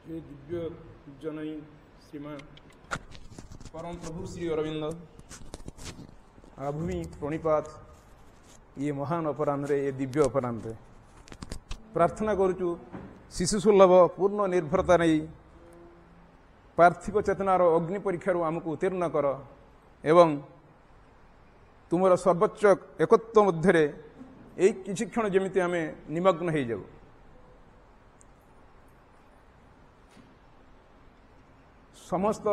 ये दिव्य जनई श्रीमान परम प्रभु श्री अरविंद आभूमि प्रणिपात ये महान अपराह ये दिव्य अपराह प्रार्थना करुचु शिशु सुलभ पूर्ण निर्भरता नहीं पार्थिव चेतनार अग्नि परीक्षार आमको उत्तीर्ण कर एवं तुमर सर्वोच्च एकत्व मध्य एक किसी क्षण जमी आम निमग्न हो जाऊ समस्त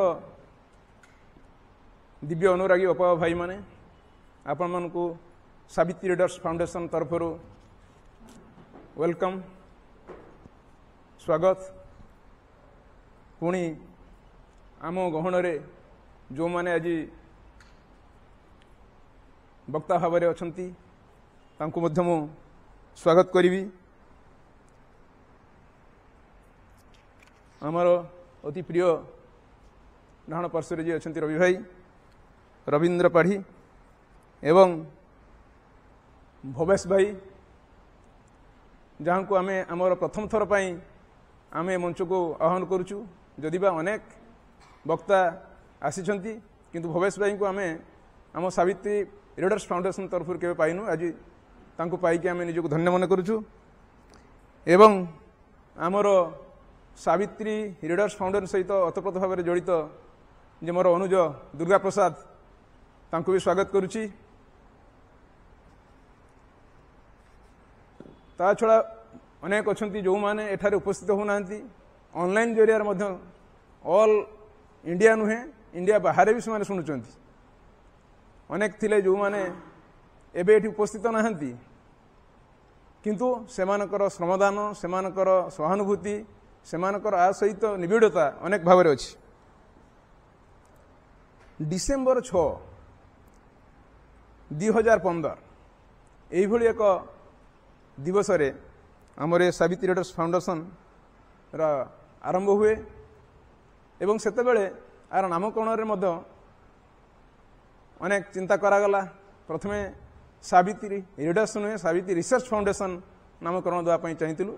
दिव्य अनुरागी अपा भाई माने आपण मानकु सावित्री रीडर्स फाउंडेशन तरफ वेलकम स्वागत पुणी आम गहन जो माने आज वक्ता भाव में अच्छा तांको मध्य मु स्वागत करी आमर अति प्रिय डाण पार्श्व जी अच्छा रवि भाई रवींद्र पाढ़ी एवं भवेश भाई जहाँ को आमे आमर प्रथम थर पर आमे मंच को आह्वान करुचु जदिबा अनेक वक्ता आसिछंती किंतु भवेश भाई को आमे आम सावित्री रीडर्स फाउंडेशन तरफ के पाइनु आज तांको पाइक आमे निजको धन्य मन करुचु एवं आमर सावित्री रीडर्स फाउंडेशन सहित अतप्रोत भाव में जड़ित जे मोर अनुज दुर्गा प्रसाद तांको भी स्वागत करुची ता छड़ा अनेक अच्छा जो मैंने एठारे उपस्थित होना ऑनलाइन जरिया मध्य ऑल इंडिया नुहे इंडिया बाहर भी से शुणुंट अनेक थिले जो मैंने एबे एठी उपस्थित नहांती किंतु सेमानकर श्रमदान सेमानकर सहानुभूति सेमानकर आ सहित निबिड़ता अनेक भाव में अच्छी डिसेम्बर 6 2015 यही एक दिवस रे आमर सावित्री रीडर्स फाउंडेशन रा आरंभ हुए एवं सेतेबेले आर नामकरण रे मध्य अनेक चिंता करागला प्रथमे सावित्री रीडर्स नुहे सावित्री रिसर्च फाउंडेशन नामकरण देवाई चाहिलु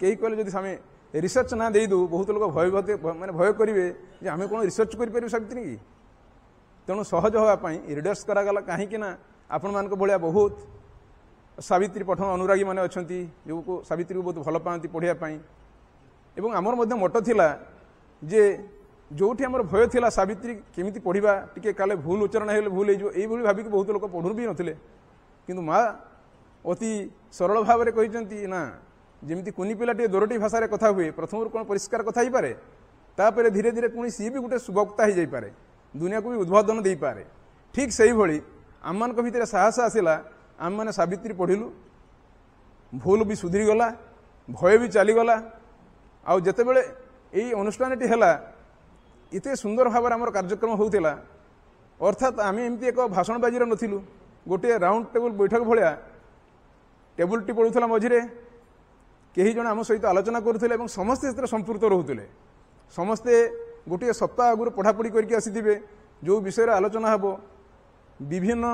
कई कहले जदि आम रिसर्च ना दे दू बहुत लोग भय माने भय करेंगे जे आम कौन रिसर्च कर सावित्री की तेणु सहज होगापाई रीडर्स करागला कहीं आपण मान भाया बहुत सावित्री पठन अनुरागी माने अच्छी जो को सावित्री को बहुत भल पाती पढ़ाई एवं आमर मध्य मट थिला जे जोठी आमर भय थिला सावित्री केमिति पढ़ा टिके काले भूल उच्चारण है भूल हो भाविक बहुत लोग पढ़ु भी नथिले किंतु माँ अति सरल भाव में कहते ना जमी कुनी पिलाटे दोरटी भाषा कथा हुए प्रथम कौन परिष्कार कथा पारे तापर धीरे धीरे पुणी सी भी गोटे सुवक्ता हो जाए दुनिया को भी उद्बोधन दे पारे ठीक से ही भली आम मान भितर साहस आसला आम मैंने सावित्री पढ़िलु भूल भी सुधरी गला भय भी चलीगला आउ जिते बड़े यही अनुष्ठान इते सुंदर भाव आम कार्यक्रम होता अर्थात आम एमती एक भाषण बाजीर नथिलु गोटे राउंड टेबुल बैठक भाया टेबुल टी पड़ूला मझिरे कई जन आम सहित आलोचना करुले और समस्ते संपृक्त रोते समस्ते गोटे सप्ताह आगुरी पढ़ापढ़ी करके आसीथिबे जो विषय आलोचना हम विभिन्न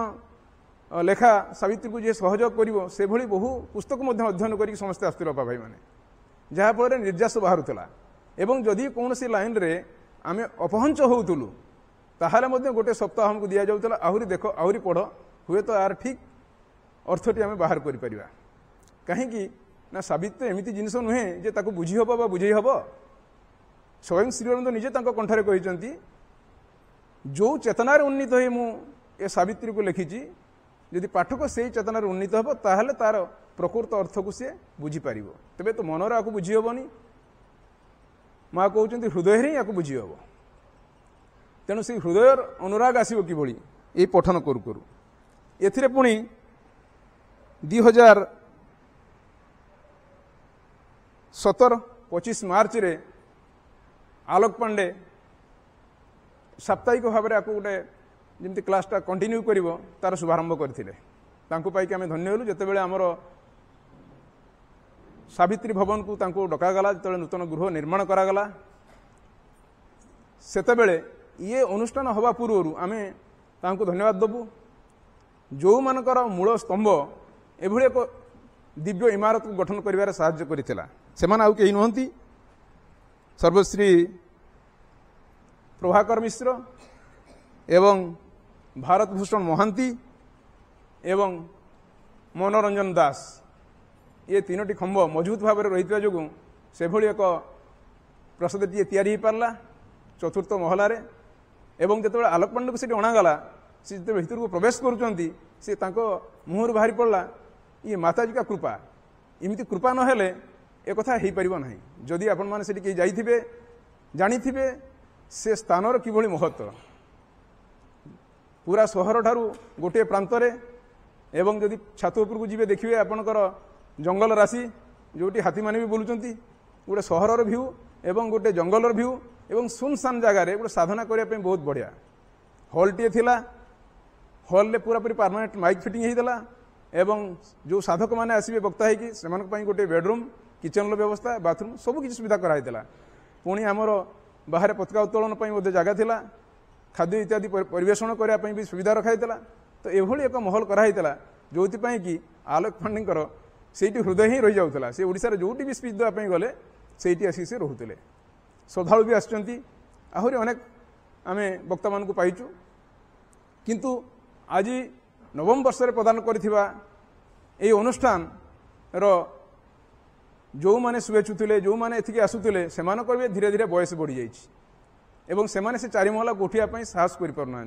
लेखा सावित्री को जी सहयोग कर से भली बहु पुस्तक अध्ययन करके समस्ते आसुले बापा भाई मैंने जहाँफल निर्यास बाहरुला एवं जदि कौन सी लाइन रे आम अपहंच होतुलु ताहाले मध्य गोटे सप्ताह हमको दि जाउतला आहुरी देख आहुरी पढ़ हुए तो यार ठीक अर्थटी आम बाहर कर कहीं ना सावित्री एमती जिनस नुहे जे ताको बुझी हब बा बुझे हब स्वयं श्री अरविंद निजे कंठरे कहते जो चेतनार उन्नीत हो मु ए सावित्री को लिखी यदि पाठक से चेतनार उन्नीत हम ताहले तार प्रकृत अर्थ को सी बुझीपार तेरे तो मनर आपको बुझी हेनी माँ कहते हृदय ही या बुझी हम तेणु से हृदय अनुराग आसो कि ये पठन करू करू एथिरे पुणी 2017-25 मार्च रे आलोक पांडे साप्ताहिक भाव में आपको गोटे जमी क्लासटा कंटिन्यू कर तार शुभारंभ करते आम धन्य हलु जिते बड़े आमर सावित्री भवन को डकागला जो नूतन गृह निर्माण करागला सेतेबेले ये अनुष्ठान हवा पूर्व आम धन्यवाद देबू जो मानकर मूल स्तंभ एभली एक दिव्य इमारत को गठन कर साहाय्य करथिला सेमान आउ केही नहंती सर्वश्री प्रभाकर मिश्र एवं भारत भूषण महांती एवं मनोरंजन दास ये तीनोटी खंभ मजबूत भाव में रही जो से एक प्रसादटी तैयारी हो पारा चतुर्थ महलार एवं जो आलोक पांडे को अणागला सी जो भर को प्रवेश कर मुहर बाहरी पड़ा ये माताजी का कृपा इमती कृपा नहेले एक कथा हो पार ना जदि आपण मैंने कहीं जाइए जानी से स्थानर किभली महत्व पूरा सहर ठारू गोटे प्रांतरे एवं जदि छात उपरको जी देखिए आपणकर जंगल राशि जोटी हाथी माने भी बोलुंट गोटे सहरर भ्यू एवं गोटे जंगलर भ्यू एवं सुनसान जगार गोटे साधना करने बहुत बढ़िया हॉल टे थिला हॉल पूरा पूरी परमानेंट माइक फिटिंग होता एवं जो साधक मैंने आसवे वक्ता है से गोटे बेडरूम किचन व्यवस्था बाथरूम सबकि सुविधा कराइला पुणी आमर बाहर पताका उत्तोलन जगह थिला खाद्य इत्यादि परिवेषण करने भी सुविधा रखाई तो एभली एक महल कराइला जो कि आलोक पांडेकर से हृदय ही रही जाऊला से ओडिशार जोटी भी स्पीच देवाई गले से आसिक से रोते श्रद्धालु भी आहरी अनेक आम वक्ता मान पाइचु किंतु आज नवम वर्ष प्रदान करथिबा एई अनुष्ठान रो जो माने शुभेच्छुले जो माने एथिके आसुले से धीरे धीरे बयस बढ़ी जाइछि एवं सेमाने से चारि महला गोठिया साहस कर पारना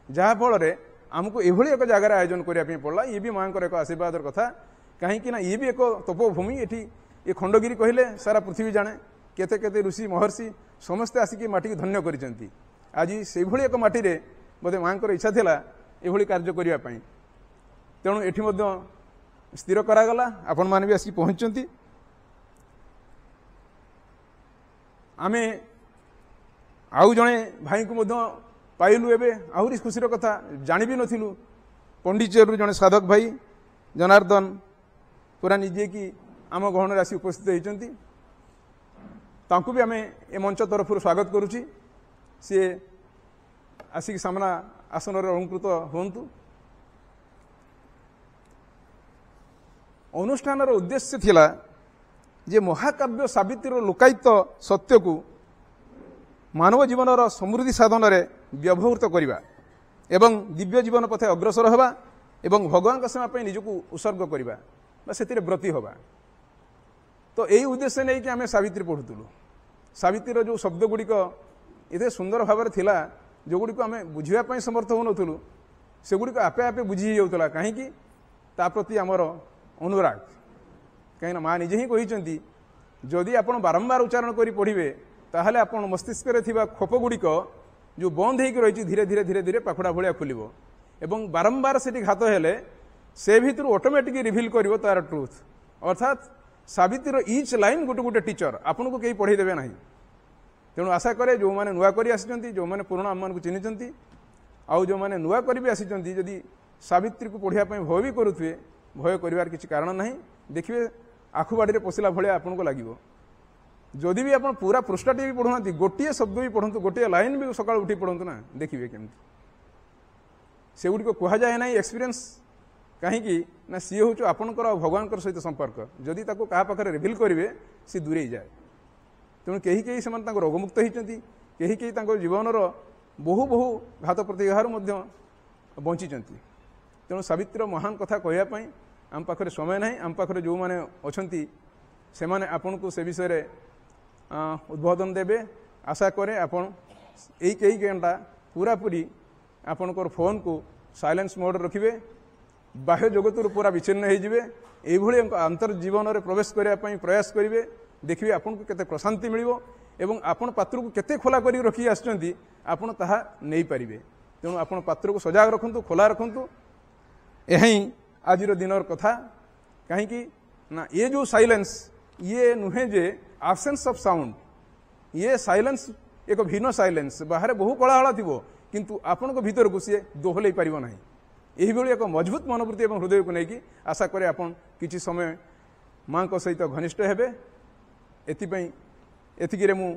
जहाँ फल आमको एभली एक जगार आयोजन करने पड़ा ये भी माँ एक आशीर्वाद कथा कहीं ये भी एक तपोभूमि ये खंडगिरी कहले सारा पृथ्वी जाने केते केते ऋषि महर्षि समस्ते आसिक माटी धन्य करिसेंती आज से एक माटी रे बोधे माँ इच्छा थिला एभली कार्य करने तेणु एठी मध्य स्थिर करागला आपण माने भी आसिक पहुंचती आमे आउ जड़े भाई को पाइलु एबे आहरी खुशीर कथा जानी भी नथिलु पंडिचेरु जड़े साधक भाई जनार्दन पूरा निजे कि आम गहन आसी उपस्थित होती तांकु भी आम ए मंच तरफ स्वागत करुच्ची सी आसिक सामना आसन अलंकृत हूँ अनुष्ठान उद्देश्य थिला जे महाकाव्य सावित्री लोकायित सत्य को मानव जीवन समृद्धि साधन में व्यवहृत करवा एवं दिव्य जीवन पथे अग्रसर होगा एवं भगवान सेवा निजक उत्सर्ग करवा से व्रती होगा तो यही उद्देश्य नहीं कि आम सावित्री पढ़ुलु सावित्री जो शब्द गुड़िक ये सुंदर भाव में थिला जो गुड़िक आम बुझापी समर्थ होनुलु से गुड़िक आपे आपे बुझी जाऊला कहीं प्रति आमर अनुराग कहीं माँ निजे ही कहते जदि आप बारंबार उच्चारण कर पढ़े ताहले आपण मस्तिष्क रे थिबा खोप गुड़िक जो बंद होकर रही धीरे धीरे धीरे धीरे पाखुड़ा भाया फुल एवं बारंबार से घात हेले से भीतर ऑटोमेटिक रिवील कर तार ट्रुथ अर्थात सावित्री इच लाइन गोटे गोटे टीचर आपन को कहीं पढ़े देवे ना तेणु आशा करे जो मैंने नुआ कर आसी जो मैंने पुराणा आम को चिन्हिंट आउ जो मैंने नुआ कर भी आसी जदि सावित्री को पढ़ापी भय भी करुवे भय कर किसी कारण ना देखिए आखुबाड़ी पशिला भाया आपको लगे जदि भी आप पूरा पृष्ठाटी भी पढ़ुना गोटे शब्द भी पढ़ु गोटे लाइन भी सकाल उठी पढ़ु ना देखिए केमती से गुड़ी कह जाए ना एक्सपीरियंस कहीं ना सी हूँ आपंकर भगवान सहित संपर्क जदि क्या पाखे रिविल करेंगे सी दूरे जाए तेणु कहीं कहीं से रोगमुक्त होती कहीं कहीं जीवन बहु बहु घात प्रतिघार बंची तेणु सावित्री महान कथा कहवाई आम पाखे समय ना आम पाखे जो मैंने अच्छा से आपन को से विषय उद्बोधन देवे आशा करे आपण यही कई घंटा पूरा पूरी आपणकर फोन को साइलेंस मोड रखिए बाह्य जगत पूरा विच्छिन्न होइए अंतर्जीवन में प्रवेश करने प्रयास करेंगे देखिए आपन को केते प्रशांति मिलिबो एवं आपण पात्र को केते खोला करी रखी आछंती आपण ताहा नहीं पारिबे तेणु आपण पात्र को सजाग रखंतु खोला रखंतु यही आज दिनर कथा कहीं ना ये जो साइलेंस ये नुहे जे absence ऑफ साउंड ये साइलेंस एक भिन्न साइलेंस बाहर बहु कलाहला थी किंतु आपण को भीतर को सी दोहल पार ना यही एक मजबूत मनोवृत्ति और हृदय को लेकिन आशा करे आपण किसी समय माँ को सहित घनिष्ठ हेबे एतिकी मु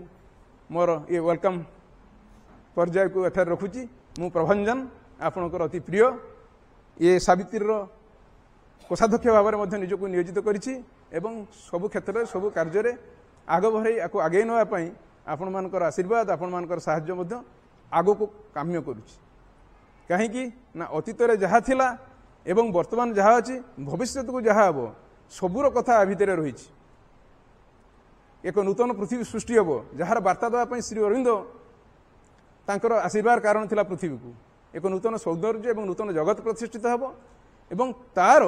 मोर ये वेलकम पर्याय को एठार रखुची मु प्रभंजन आपणकर अति प्रिय ये सावित्रीर कोषाध्यक्ष भाव में निजक नियोजित करिछि एवं सबु क्षेत्र में सबु कार्य आग बढ़ाई आगे नापी आपण मानकर आशीर्वाद आपण मानकर साहाय्य मध्य आगो को काम्य करूची कहीं ना अतीत जहाँ थिला एवं वर्तमान जहाँ अच्छी भविष्य को जहाँ हम सबूर कथा आ भितर रही एक नूतन पृथ्वी सृष्टि हम जार वार्ता देवाई श्री अरविंद तांकर आशीर्वाद कारण थिला पृथ्वी को एक नूतन सौंदर्य और नूतन जगत प्रतिष्ठित हम एवं तार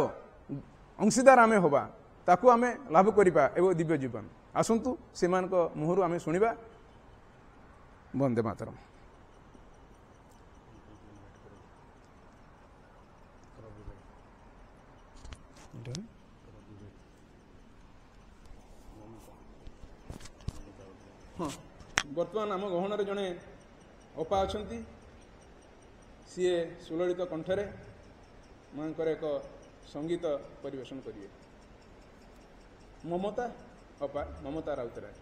अंशीदार आमे होबा ताकू आमे लाभ करिबा एवं दिव्य जीवन आसंतु से मुहर आमे सुनिबा वंदे मातरम। हाँ बर्तमान आम गहन जड़े अपा अच्छा सी सुललित कंठरे माँ एक संगीत परिवेशन करिए ममता अपा ममता राउतराय।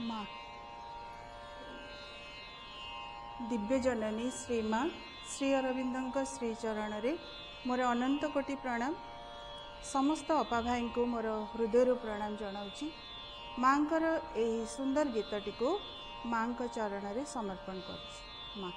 माँ दिव्य जननी श्री माँ श्री अरविंद श्री चरण रे मोर अनंत कोटि प्रणाम। समस्त अपा भाई को मोर हृदय प्रणाम जनाऊँगी। माँ यही सुंदर गीतटी को माँ चरण रे समर्पण कर माँ।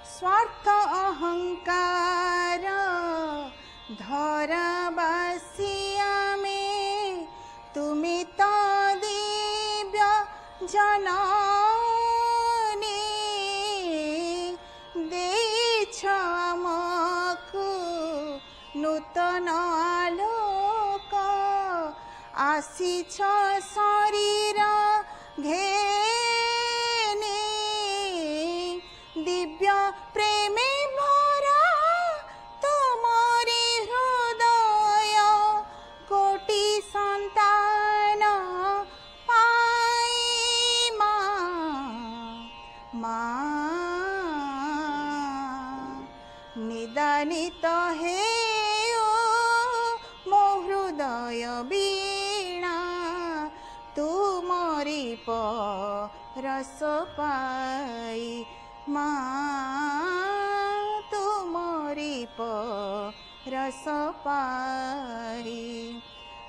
स्वार्थ अहंकार धराबासिया में तुम्हें तो दिव्य जननी देछ आमकु नूतन आलोक आसीछ शरीर घेनी दिव्य प्रेमे भरा तुमरी हृदय कोटि संतान पाई माँ निदानित हे मो हृदय भी रस पाई माँ तुमरी रस पाई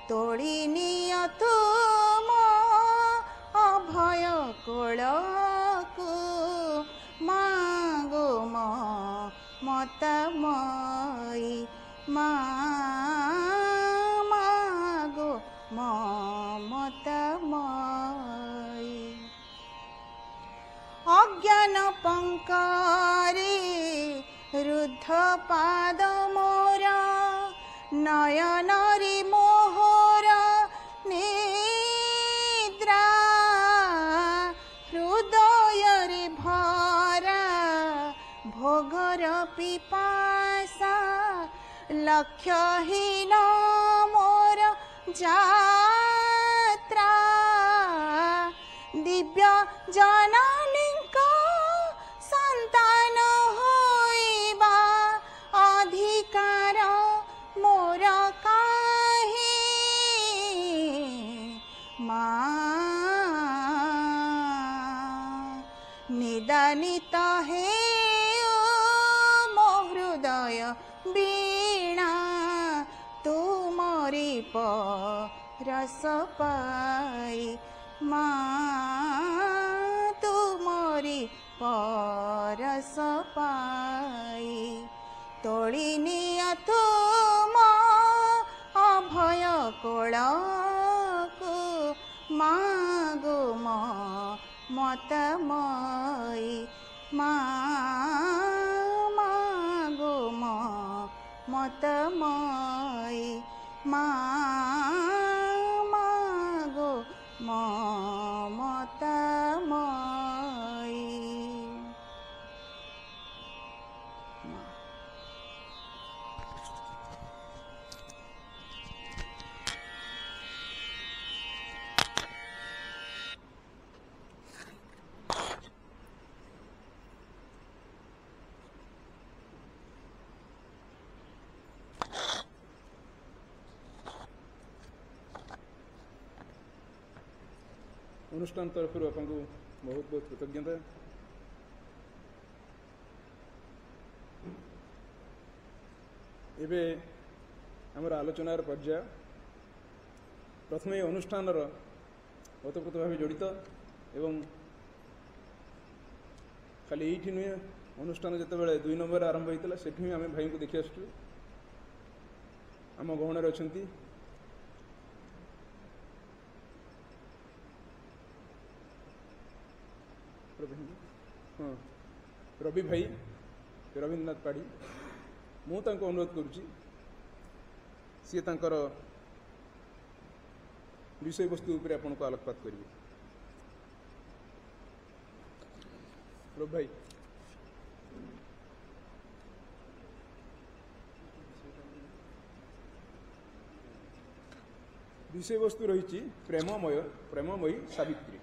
तोड़ी निय तुम अभय कोलकु मागो मतमयी मागो मतमयी अज्ञान पंकरे रुद्ध पाद मोर नयनरी मोहर निद्रा हृदय रे भरा भोगर पिपासा लक्ष्यहीन मोर जात्रा दिव्य जननीक संतान होइबा अधिकार मोर काहे माँ निदानित हे मो हृदय वीणा तुमरी रस पाई माँ तुमरी रस पाई तोड़ी निय तुम अभय कोलकु मागो मतमयी मागो मतमयी मागो मतमयी। अनुष्ठान तरफ आपको बहुत बहुत कृतज्ञता। एबे आमर आलोचनार पर्याय प्रथम अनुष्ठान ओतप्रोत भाव जड़ित एवं खाली ये नुहे अनुष्ठान जिते 2 नंबर आरंभ होता से आम भाई को देखी आसु आम गहण अच्छा हाँ रवि भाई रवींद्रनाथ पाढ़ी मुझे अनुरोध करुच्ची सी तांकर विषय वस्तु उपरे आपन को आलोकपात करेंगे। रवि भाई विषय वस्तु रही प्रेममयी सावित्री।